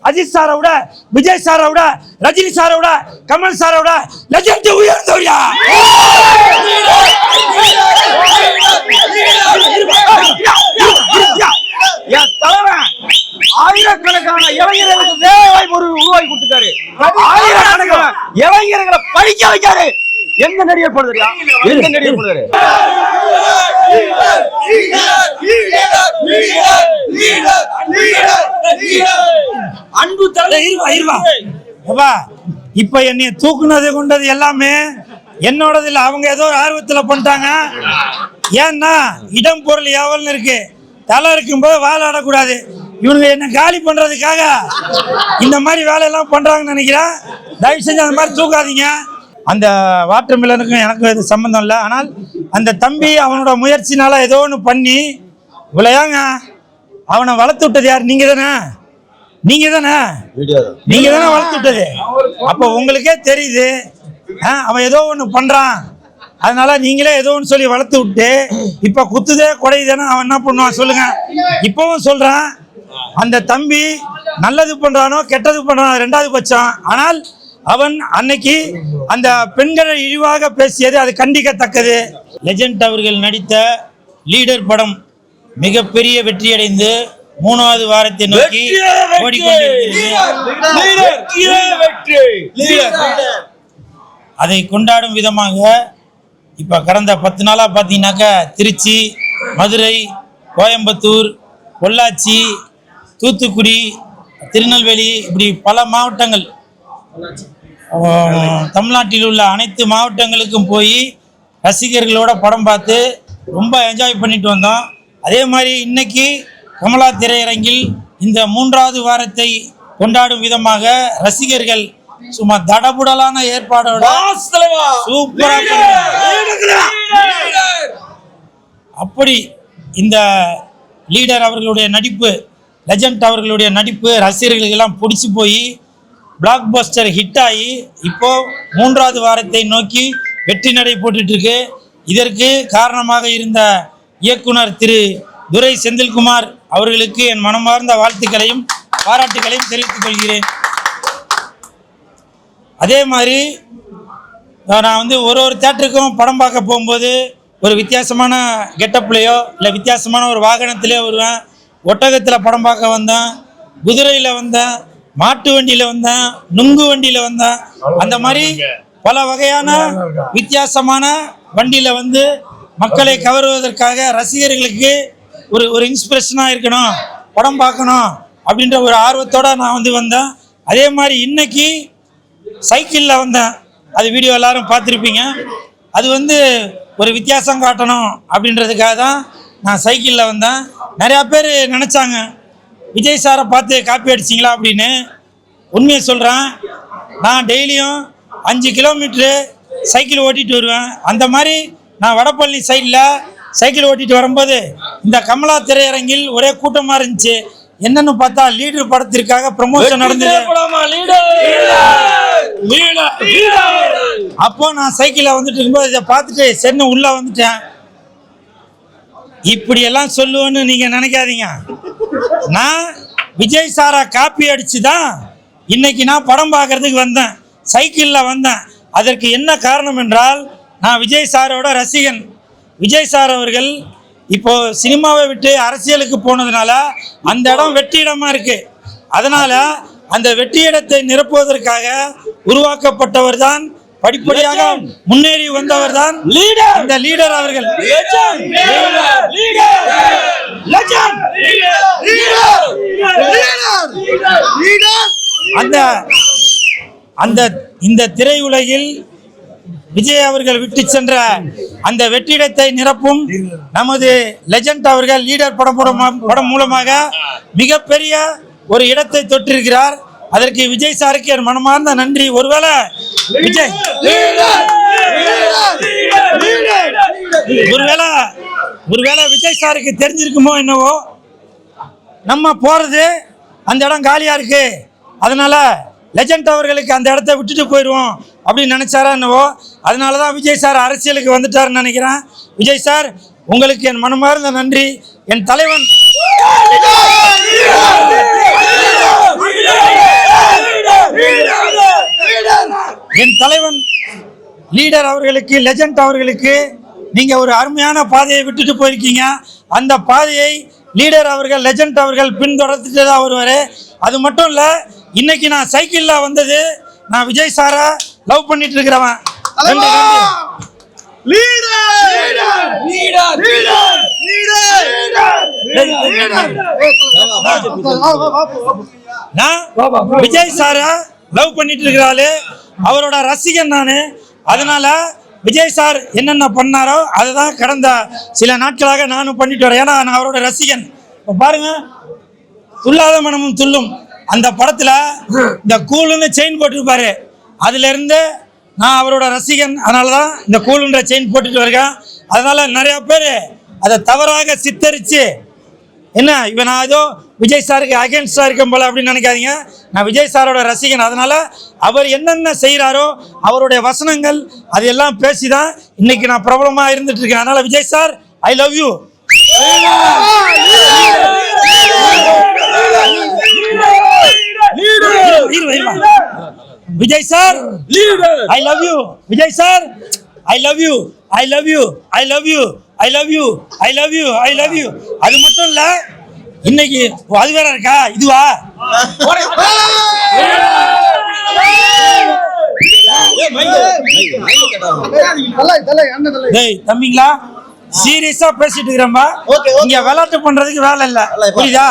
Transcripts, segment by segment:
அஜித் சாரை விட, விஜய் சாரை விட, ரஜினி சாரை விட, கமல் சாரை விட லெஜெண்ட் உயர்ந்தவரியா? என் தலைவன் ஆயிரக்கணக்கான இளைஞர்களுக்கு வேலை வாய்ப்பு உருவாக்கி கொடுத்துட்டாரு. ஆயிரக்கணக்கான இளைஞர்களை படிக்க வைக்காரு. எந்த நடிகர் போடுறியா? எந்த நடிகர் போடுறாரு? அன்பு இப்ப என்னைய தூக்குனது கொண்டது எல்லாமே என்னோடது இல்ல. அவங்க ஏதோ ஆர்வத்துல பண்ணிட்டாங்க. ஏன்னா இடம் பொருள் ஏவல்னு இருக்கு. தலை இருக்கும்போது வாழாடக்கூடாது. இவனுங்க என்ன காலி பண்றதுக்காக இந்த மாதிரி வேலையெல்லாம் பண்றாங்கன்னு நினைக்கிறேன். தயவு செஞ்சு அந்த மாதிரி தூக்காதீங்க. அந்த வாட்டர் மில்லனுக்கும் எனக்கும் எது சம்பந்தம் இல்லை. ஆனால் அந்த தம்பி அவனோட முயற்சினால ஏதோ ஒன்று பண்ணி இவ்வளோயாங்க அவனை வளர்த்து விட்டது யார்? நீங்க தானே வளர்த்து விட்டது. அப்போ உங்களுக்கே தெரியுது அவன் ஏதோ ஒன்று பண்றான். அதனால நீங்களே ஏதோ ஒன்று சொல்லி வளர்த்து விட்டு இப்ப குத்துதே குடையுதேன்னு அவன் என்ன பண்ணுவான் சொல்லுங்க. இப்பவும் சொல்றான், அந்த தம்பி நல்லது பண்றானோ கெட்டது பண்றானோ ரெண்டாவது பட்சம். ஆனால் அவன் அன்னைக்கு அந்த பெண்களை இழிவாக பேசியது அது கண்டிக்கத்தக்கது. லெஜெண்ட் அவர்கள் நடித்த லீடர் படம் மிகப்பெரிய வெற்றியடைந்து 3வது வாரத்தை நோக்கி அதை கொண்டாடும் விதமாக இப்ப கடந்த 10 நாளா பாத்தீங்கன்னாக்கா திருச்சி, மதுரை, கோயம்புத்தூர், பொள்ளாச்சி, தூத்துக்குடி, திருநெல்வேலி இப்படி பல மாவட்டங்கள், தமிழ்நாட்டில் உள்ள அனைத்து மாவட்டங்களுக்கும் போய் ரசிகர்களோட படம் பார்த்து ரொம்ப என்ஜாய் பண்ணிட்டு வந்தோம். அதே மாதிரி இன்னைக்கு கமலா திரையரங்கில் இந்த 3வது வாரத்தை கொண்டாடும் விதமாக ரசிகர்கள் சும்மா தடபுடலான ஏற்பாடோட சூப்பரா அப்படி இந்த லீடர் அவர்களுடைய நடிப்பு, லெஜெண்ட் அவர்களுடைய நடிப்பு ரசிகர்களுக்கு எல்லாம் பிடிச்சி போய் பிளாக் பஸ்டர் ஹிட் ஆகி இப்போ 3வது வாரத்தை நோக்கி வெற்றி நடை போட்டுட்டு இருக்கு. இதற்கு காரணமாக இருந்த இயக்குனர் திரு துரை செந்தில்குமார் அவர்களுக்கு என் மனமார்ந்த வாழ்த்துக்களையும் பாராட்டுகளையும் தெரிவித்துக் கொள்கிறேன். அதே மாதிரி நான் ஒரு தேட்டருக்கும் படம் பார்க்க போகும்போது ஒரு வித்தியாசமான கெட்டப்லையோ இல்லை வித்தியாசமான ஒரு வாகனத்திலே வருவேன். ஒட்டகத்தில் படம் பார்க்க வந்தேன், குதிரையில் வந்தேன், மாட்டு வண்டியில் வந்தேன், நுங்கு வண்டியில் வந்தேன். அந்த மாதிரி பல வகையான வித்தியாசமான வண்டியில் மக்களை கவருவதற்காக ரசிகர்களுக்கு ஒரு இன்ஸ்பிரேஷனாக இருக்கணும், படம் பார்க்கணும் அப்படின்ற ஒரு ஆர்வத்தோடு நான் வந்தேன். அதே மாதிரி இன்னைக்கு சைக்கிளில் வந்தேன். அது வீடியோ எல்லாரும் பார்த்துருப்பீங்க. அது ஒரு வித்தியாசம் காட்டணும் அப்படின்றதுக்காக தான் நான் சைக்கிளில் வந்தேன். நிறையா பேர் நினச்சாங்க விஜய் சாரை பார்த்து காப்பி அடிச்சிங்களா அப்படின்னு. உண்மையை சொல்கிறேன், நான் டெய்லியும் 5 கிலோமீட்ரு சைக்கிள் ஓட்டிகிட்டு வருவேன். அந்த மாதிரி நான் வடபழனி சைடில் சைக்கிள் ஓட்டிகிட்டு வரும்போது இந்த கமலா திரையரங்கில் ஒரே கூட்டமாக இருந்துச்சு. என்னன்னு பார்த்தா லீடர் படத்திற்காக ப்ரமோஷன் நடந்தது. அப்போ நான் சைக்கிளில் இருக்கும்போது இதை பார்த்துட்டு சென்னு உள்ளே வந்துட்டேன். இப்படியெல்லாம் சொல்லுவேன்னு நீங்கள் நினைக்காதீங்க. நான் விஜய் சாரை காப்பி அடித்து தான் இன்னைக்கு நான் படம் பார்க்கறதுக்கு வந்தேன், சைக்கிளில் வந்தேன். அதற்கு என்ன காரணம் என்றால், நான் விஜய் சாரோட ரசிகன். விஜய் சார் அவர்கள் இப்போ சினிமாவை விட்டு அரசியலுக்கு போனதுனால அந்த இடம் வெற்றி இடமா இருக்கு. அதனால அந்த வெற்றி இடத்தை நிரப்புவதற்காக உருவாக்கப்பட்டவர் தான், படிப்படியாக முன்னேறி வந்தவர் தான் இந்த லீடர் அவர்கள். இந்த திரையுலகில் விஜய் அவர்கள் விட்டு சென்ற அந்த வெற்றிடத்தை நிரப்பும் நமது லெஜெண்ட் அவர்கள் லீடர் படம் மூலமாக மிகப்பெரிய ஒரு இடத்தை தொற்றிருக்கிறார். அதற்கு விஜய் சாருக்கு என் மனமார்ந்த நன்றி. ஒருவேளை விஜய் சாருக்கு தெரிஞ்சிருக்குமோ என்னவோ, நம்ம போறது அந்த இடம் காலியா இருக்கு, அதனால லெஜெண்ட் அவர்களுக்கு அந்த இடத்த விட்டுட்டு போயிடுவோம் அப்படின்னு நினைச்சாரா என்னவோ. அதனால தான் விஜய் சார் அரசியலுக்கு வந்துட்டாருன்னு நினைக்கிறேன். விஜய் சார், உங்களுக்கு என் மனமார்ந்த நன்றி. என் தலைவன் என் தலைவன் லீடர் அவர்களுக்கு, லெஜண்ட் அவர்களுக்கு நீங்க ஒரு அருமையான பாதையை விட்டுட்டு போயிருக்கீங்க. அந்த பாதையை லீடர் அவர்கள், லெஜண்ட் அவர்கள் பின்தொடர்ந்துட்டு தான் வருவாரு. அது மட்டும் இல்ல, இன்னைக்கு நான் சைக்கிள்ல வந்தது, நான் விஜய் சாரை லவ் பண்ணிட்டு இருக்கிறவன். நான் விஜய் சாரை லவ் பண்ணிட்டு இருக்கிறாரு, அவரோட ரசிகன் நானு. அதனால விஜய் சார் என்னென்ன பண்ணாரோ அதுதான் கடந்த சில நாட்களாக நானும் பண்ணிட்டு வரேன். ஏன்னா நான் அவரோட ரசிகன். இப்போ பாருங்க, துள்ளாத மனமும் துள்ளும் அந்த படத்துல இந்த கூலுன்னு செயின் போட்டிருப்பாரு. அதுல இருந்து நான் அவரோட ரசிகன். அதனாலதான் இந்த கூலுன்ற செயின் போட்டுட்டு இருக்கேன். அதனால நிறைய பேர் அதை தவறாக சித்தரிச்சு, என்ன இவன் நான் ஏதோ விஜய் சாருக்கு அகேன்ஸ்டா இருக்கேன் போல அப்படின்னு நினைக்காதீங்க. நான் விஜய் சாரோட ரசிகன். அதனால அவர் என்னென்ன செய்யறாரோ அவருடைய வசனங்கள் அதெல்லாம் பேசிதான் இன்னைக்கு நான் பிரபலமா இருந்துட்டு இருக்கேன். அதனால Vijay sir, I love you. Vijay sir, I love you. Vijay sir, I love you, I love you, I love you, I love you, I love you, I love you. அது மட்டும் இல்ல, இன்னைக்கு அது வேற இருக்கா, இதுவா? தம்பிங்களா, சீரியஸா பேசிட்டு இருக்கிறோம்பா. இங்க விளையாட்டு பண்றதுக்கு வேலை இல்ல, புரியுதா?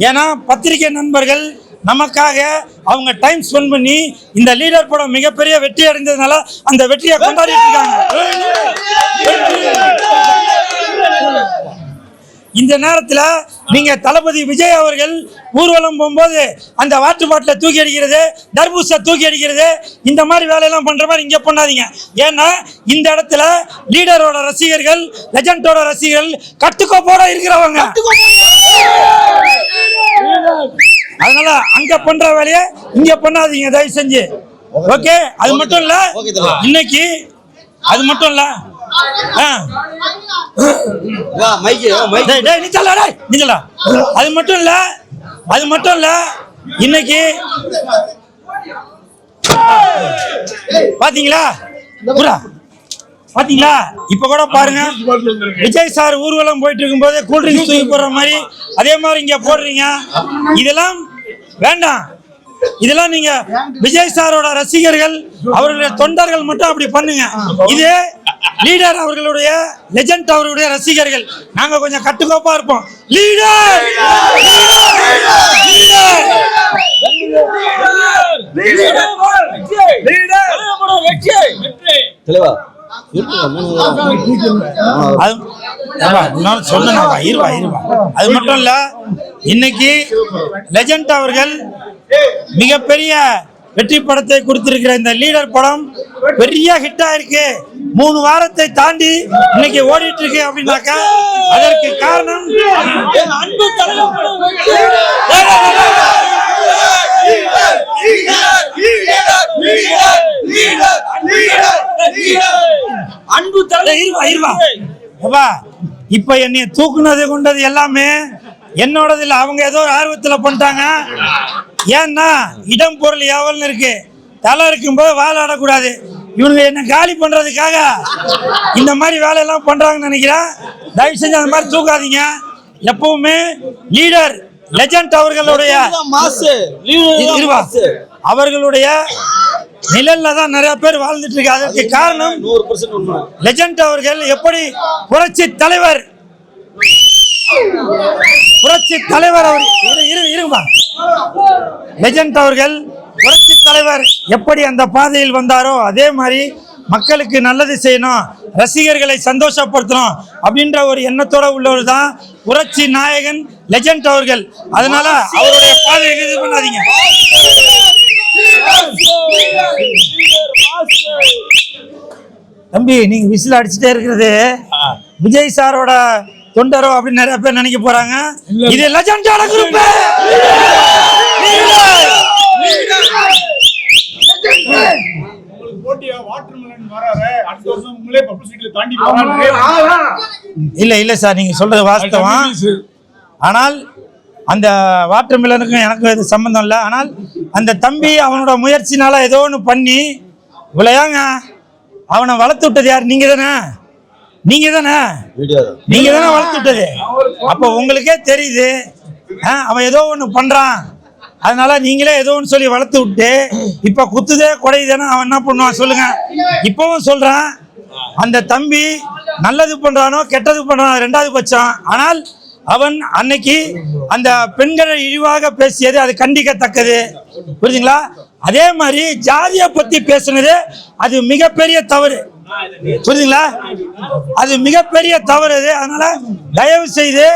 ஏன்னா பத்திரிகை நண்பர்கள் நமக்காக அவங்க டைம் ஸ்பெண்ட் பண்ணி இந்த லீடர் படம் மிகப்பெரிய வெற்றி அடைந்ததுனால அந்த வெற்றியை கொண்டாடிட்டு இருக்காங்க. இந்த நேரத்தில் நீங்க தளபதி விஜய் அவர்கள் ஊர்வலம் போகும்போது அந்த வாட்டர் பாட்டில தூக்கி அடிக்கிறது, தர்பூசை தூக்கி அடிக்கிறது, இந்த மாதிரி வேலையெல்லாம் பண்ற மாதிரி இங்க பண்ணாதீங்க. ஏன்னா இந்த இடத்துல லீடரோட ரசிகர்கள், லெஜண்டோட ரசிகர்கள் கட்டுக்கோப்போட இருக்கிறவங்க. அதனால அங்க பண்ற வேலையை இங்க பண்ணாதீங்க தயவு செஞ்சு. ஓகே? அது மட்டும் இல்ல, இன்னைக்கு அது மட்டும் இல்ல, அது மட்டும் இல்ல, அது மட்டும் இல்ல, இன்னைக்கு பாத்தீங்களா பாத்தீங்களா? இப்ப கூட பாருங்க, விஜய் சார் ஊர்வலம் போயிட்டு இருக்கும் போது கூல்ட்ரிங்க்ஸ் தூக்கி போடுற மாதிரி அதே மாதிரி இங்க போடுறீங்க. இதெல்லாம் வேண்டாம். இதெல்லாம் நீங்க விஜய் சாரோட ரசிகர்கள், அவர்களுடைய தொண்டர்கள் மட்டும் அப்படி பண்ணுங்க. இது லீடர் அவர்களுடைய, லெஜண்ட் அவர்களுடைய ரசிகர்கள் நாங்க கொஞ்சம் கட்டுக்கோப்பா இருப்போம். லீடர் அது மட்டும் இல்ல, இன்னைக்கு லெஜண்ட் அவர்கள் மிகப்பெரிய வெற்றி படத்தை கொடுத்திருக்கிற இந்த லீடர் படம் பெரிய ஹிட்டா இருக்கு. 3 வாரத்தை தாண்டி இன்னைக்கு ஓடிட்டு இருக்கு. அப்படின்னாக்கா அதற்கு காரணம் அன்பு தலைவர். இப்ப என்னைய தூக்குனது கொண்டது எல்லாமே என்னோடது இல்ல, அவங்க ஏதோ ஆர்வத்துல பண்ணிட்டாங்க. ஏன்னா இடம் பொருள் ஏவல்னு இருக்கு, தலை இருக்கும்போது வாழ ஆடக்கூடாது. இவங்க என்ன காலி பண்றதுக்காக இந்த மாதிரி வேலையெல்லாம் பண்றாங்கன்னு நினைக்கிறேன். தயவு செஞ்சு அந்த மாதிரி தூக்காதீங்க. எப்பவுமே லீடர், லெஜண்ட் அவர்களுடைய அவர்களுடைய நிழல்ல தான் நிறைய பேர் வாழ்ந்துட்டு இருக்கு. அதற்கு காரணம் லெஜண்ட் அவர்கள் எப்படி புரட்சி தலைவர் அவர் இருமா, லெஜண்ட் அவர்கள் புரட்சி தலைவர் எப்படி அந்த பாதையில் வந்தாரோ அதே மாதிரி மக்களுக்கு நல்லது செய்யணும், ரசிகர்களை சந்தோஷப்படுத்தணும் அப்படின்ற ஒரு எண்ணத்தோட உள்ளவர் தான் புரட்சி நாயகன் லெஜண்ட் அவர்கள். அதனால அவருடைய பாதையை இது பண்ணாதீங்க. தம்பி, நீங்க விசில் அடிச்சுட்டே இருக்கிறது விஜய் சாரோட தொண்டரோ அப்படின்னு நிறைய பேர் நினைக்க போறாங்க. இது லெஜண்டோட குரூப். இல்ல இல்ல சார், நீங்க சொல்றது வாஸ்தவம். ஆனால் அந்த வாட்டர் மில்லனுக்கும் எனக்கும் இது சம்மந்தம் இல்லை. ஆனால் அந்த தம்பி அவனோட முயற்சினால ஏதோ ஒன்று பண்ணி இவ்வளோயாங்க அவனை வளர்த்து விட்டது யார்? நீங்கள் தானே வளர்த்து விட்டது. அப்போ உங்களுக்கே தெரியுது அவன் ஏதோ ஒன்று பண்ணுறான், அதனால நீங்களே ஏதோ ஒன்று சொல்லி வளர்த்து விட்டு இப்போ குத்துதே குடையுதேன்னு அவன் என்ன பண்ணுவான் சொல்லுங்க? இப்போவும் சொல்கிறான், அந்த தம்பி நல்லது பண்ணுறானோ கெட்டது பண்ணுறானோ ரெண்டாவது பட்சம். ஆனால் அவன் அன்னைக்கு அந்த பெண்களை இழிவாக பேசியது அது கண்டிக்கத்தக்கது, புரியுதுங்களா? அதே மாதிரி ஜாதியை பற்றி பேசுனது அது மிகப்பெரிய தவறு, புரியுதுங்களா? அது மிகப்பெரிய தவறு. அதனால தயவு செய்து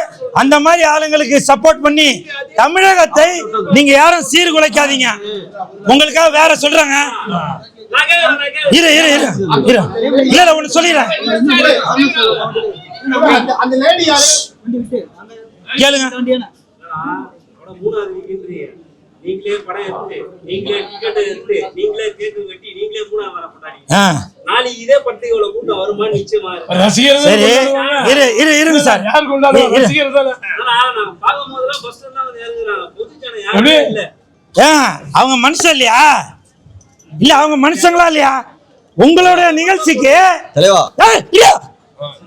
அந்த மாதிரி ஆளுங்களுக்கு சப்போர்ட் பண்ணி தமிழகத்தை நீங்க யாரும் சீர்குலைக்காதீங்க. உங்களுக்காக வேற சொல்றாங்க. இல்ல ஒண்ணு சொல்லிடுறேன் கேளுங்க. நீங்களே படம் எடுத்து நீங்களே டிக்கெட் எடுத்து நீங்களே கேக்கு வெட்டி நீங்களே கூட வர போறாங்க. நாளைக்கு இதே படத்துக்கு இவ்வளவு கூட்டம் வருமான்னு நிச்சயமா ரசிகர்கள். சரி இருங்க சார், யார் கொண்டாடுற ரசிகர்கள் தான. நான் பாக்கும்போதெல்லாம் பஸ் ஸ்டாண்ட்ல வந்து இறங்குறாங்க, பொதுஜன யாருமே இல்ல. அவங்க மனுஷன் இல்லையா? இல்ல அவங்க மனுஷங்களா இல்லையா? உங்களோட நிகழ்ச்சிக்கு தலைவா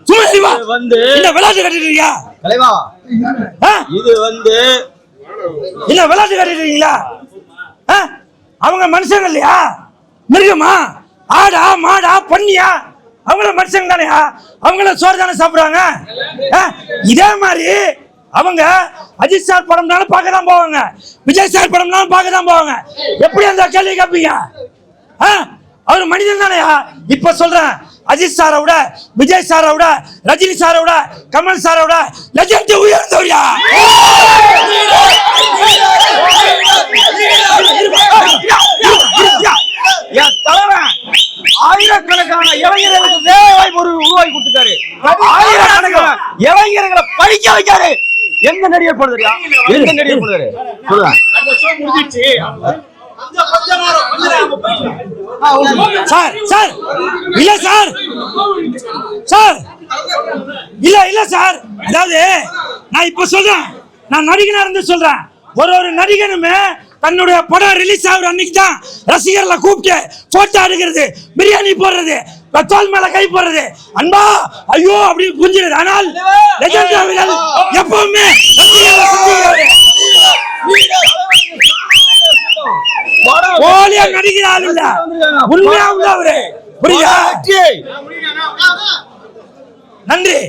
சும்மா வந்து இந்த விளையாட்டு கட்டிட்டீங்க தலைவா, இது வந்து இல்ல விளையாட்டு கட்டிட்டீங்களா? அவங்க மனுஷங்க இல்லையா? மிருகமா? ஆடா மாடா பண்ணியா? அவங்கள மனுஷங்க தானேயா? அவங்கள சோறு தானே சாப்பிடுறாங்க. இதே மாதிரி அவங்க அஜித் சார் படம்னாலும் பார்க்க தான் போவாங்க, விஜய் சார் படம்னாலும் பார்க்க தான் போவாங்க. எப்படி அந்த கேள்வி கேட்பீங்க? அவர் மனிதன் தானேயா? இப்ப சொல்றேன், அஜித் சாரை விட விஜய் சாரை விட ரஜினி சாரை விட கமல் சாரை விட லெஜெண்ட் உயர்ந்தவரியா? ஆயிரக்கணக்கான இளைஞர்களுக்கு வேலை வாய்ப்பு உருவாக்கி கொடுத்துட்டாரு. ஆயிரக்கணக்கான இளைஞர்களை படிக்க வைக்காரு. எந்த நடிகர் போடுறாரு? எந்த நடிகர் போடுறாரு? சார் சார் இல்ல சார் சார் இல்ல சார், அதாவது நான் இப்ப சொல்றேன், நான் நடிகனா இருந்து சொல்றேன். ஒரு நடிகனுமே தன்னுடைய படம் ரிலீஸ் ஆகுற அன்னைக்கு தான் ரசிகர்களை கூப்பிட்டு போட்டோ எடுக்கிறது, பிரியாணி போடுறது, தோல் மேல கை போடுறது, அன்பா ஐயோ அப்படின்னு புரிஞ்சிருது. ஆனால் எப்பவுமே போலியா நடிக்கிறாள் இல்ல, உண்மையா உள்ளவரு. புரியுதா? நன்றி.